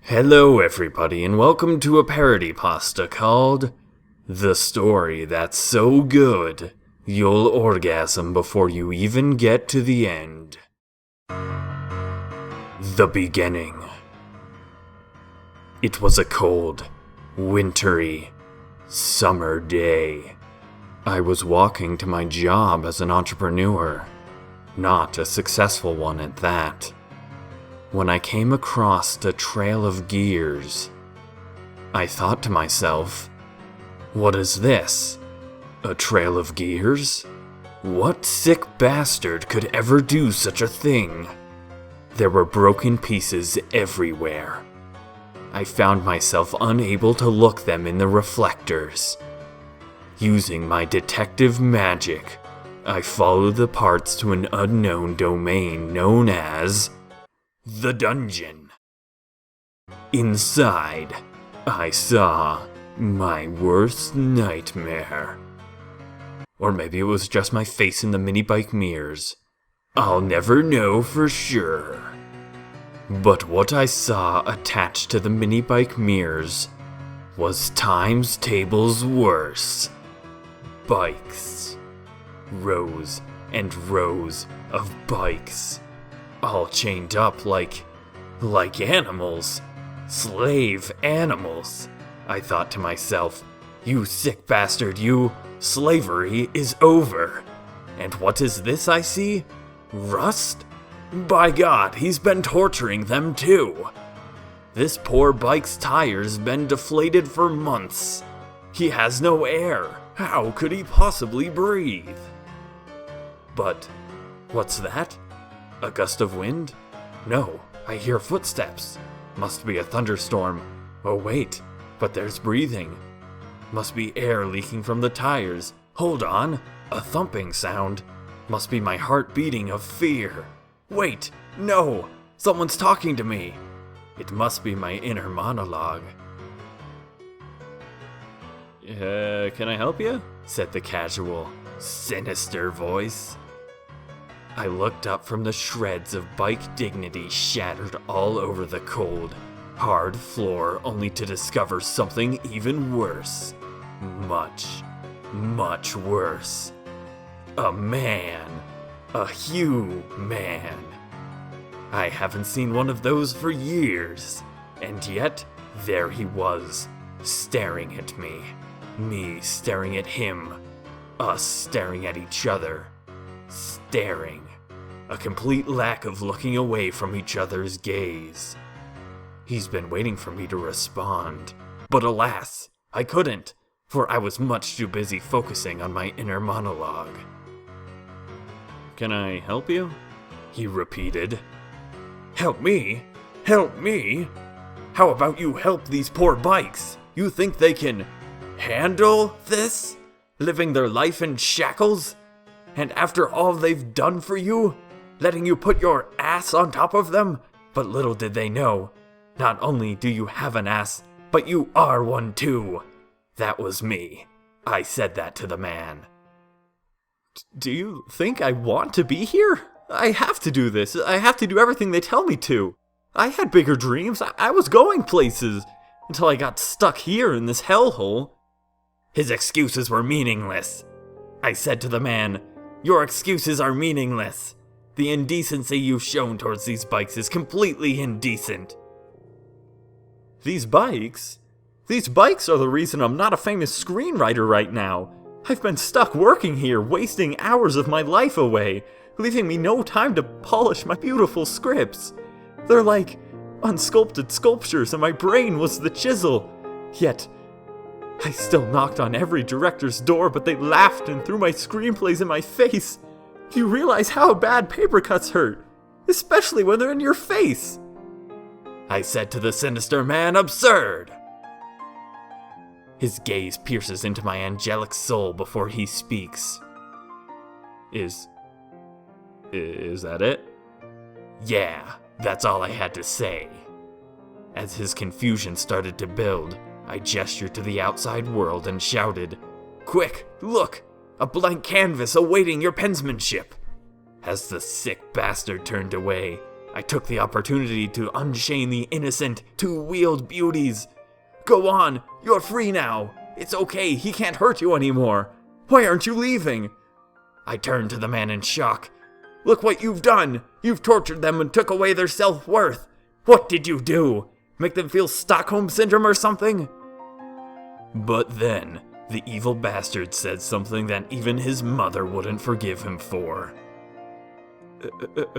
Hello everybody and welcome to a ParodyPasta called The Story That's So Good You'll Orgasm Before You Even Get to the End. The Beginning. It was a cold, wintry, summer day. I was walking to my job as an entrepreneur, not a successful one at that, when I came across a trail of gears. I thought to myself, what is this? A trail of gears? What sick bastard could ever do such a thing? There were broken pieces everywhere. I found myself unable to look them in the reflectors. Using my detective magic, I followed the parts to an unknown domain known as the dungeon. Inside, I saw my worst nightmare. Or maybe it was just my face in the mini bike mirrors. I'll never know for sure. But what I saw attached to the mini bike mirrors was times tables worse. Bikes. Rows and rows of bikes. All chained up like animals. Slave animals. I thought to myself, you sick bastard, you. Slavery is over. And what is this I see? Rust? By God, he's been torturing them too. This poor bike's tires been deflated for months. He has no air. How could he possibly breathe? But, what's that? A gust of wind? No, I hear footsteps. Must be a thunderstorm. Oh wait, but there's breathing. Must be air leaking from the tires. Hold on, a thumping sound. Must be my heart beating of fear. Wait, no, someone's talking to me. It must be my inner monologue. Can I help you? Said the casual, sinister voice. I looked up from the shreds of bike dignity shattered all over the cold, hard floor only to discover something even worse. Much, much worse. A man. A human. I haven't seen one of those for years, and yet there he was, staring at me. Me staring at him. Us staring at each other. Staring. A complete lack of looking away from each other's gaze. He's been waiting for me to respond, but alas, I couldn't, for I was much too busy focusing on my inner monologue. Can I help you? He repeated. Help me? Help me? How about you help these poor bikes? You think they can handle this? Living their life in shackles? And after all they've done for you? Letting you put your ass on top of them? But little did they know, not only do you have an ass, but you are one too. That was me. I said that to the man. Do you think I want to be here? I have to do this. I have to do everything they tell me to. I had bigger dreams. I was going places until I got stuck here in this hellhole. His excuses were meaningless. I said to the man, your excuses are meaningless. The indecency you've shown towards these bikes is completely indecent. These bikes? These bikes are the reason I'm not a famous screenwriter right now. I've been stuck working here, wasting hours of my life away, leaving me no time to polish my beautiful scripts. They're like unsculpted sculptures and my brain was the chisel. Yet, I still knocked on every director's door, but they laughed and threw my screenplays in my face. Do you realize how bad paper cuts hurt? Especially when they're in your face. I said to the sinister man, absurd. His gaze pierces into my angelic soul before he speaks. Is that it? Yeah, that's all I had to say. As his confusion started to build, I gestured to the outside world and shouted, quick, look! A blank canvas awaiting your pensmanship! As the sick bastard turned away, I took the opportunity to unchain the innocent, two-wheeled beauties. Go on, you're free now. It's okay, he can't hurt you anymore. Why aren't you leaving? I turned to the man in shock. Look what you've done! You've tortured them and took away their self-worth! What did you do? Make them feel Stockholm Syndrome or something? But then, the evil bastard said something that even his mother wouldn't forgive him for.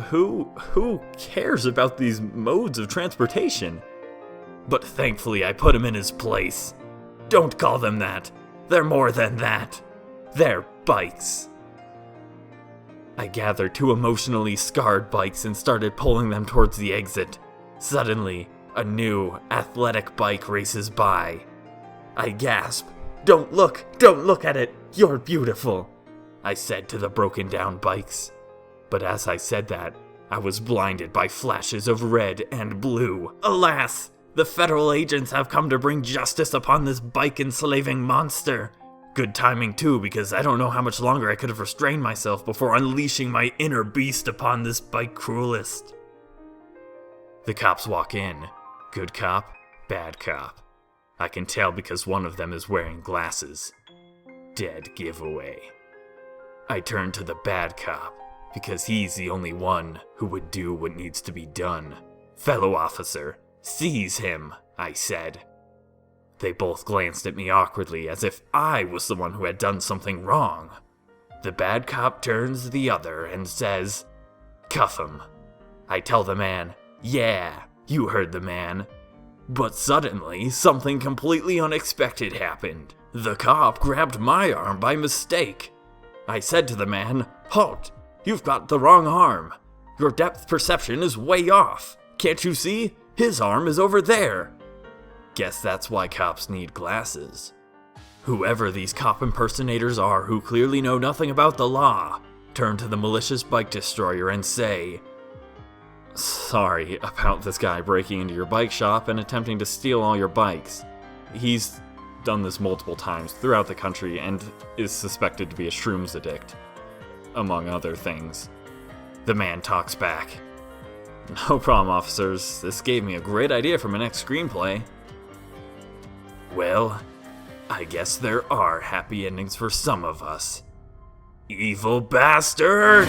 Who cares about these modes of transportation? But thankfully I put him in his place. Don't call them that. They're more than that. They're bikes. I gathered two emotionally scarred bikes and started pulling them towards the exit. Suddenly, a new, athletic bike races by. I gasp. Don't look at it. You're beautiful, I said to the broken down bikes. But as I said that, I was blinded by flashes of red and blue. Alas! The federal agents have come to bring justice upon this bike-enslaving monster. Good timing too, because I don't know how much longer I could have restrained myself before unleashing my inner beast upon this bike cruelist. The cops walk in. Good cop, bad cop. I can tell because one of them is wearing glasses. Dead giveaway. I turn to the bad cop, because he's the only one who would do what needs to be done. Fellow officer, seize him, I said. They both glanced at me awkwardly as if I was the one who had done something wrong. The bad cop turns to the other and says, cuff him. I tell the man, yeah, you heard the man. But suddenly, something completely unexpected happened. The cop grabbed my arm by mistake. I said to the man, halt, you've got the wrong arm. Your depth perception is way off. Can't you see? His arm is over there. Guess that's why cops need glasses. Whoever these cop impersonators are who clearly know nothing about the law, turn to the malicious bike destroyer and say, sorry about this guy breaking into your bike shop and attempting to steal all your bikes. He's done this multiple times throughout the country and is suspected to be a shrooms addict, among other things. The man talks back. No problem, officers. This gave me a great idea for my next screenplay. Well, I guess there are happy endings for some of us. Evil bastard!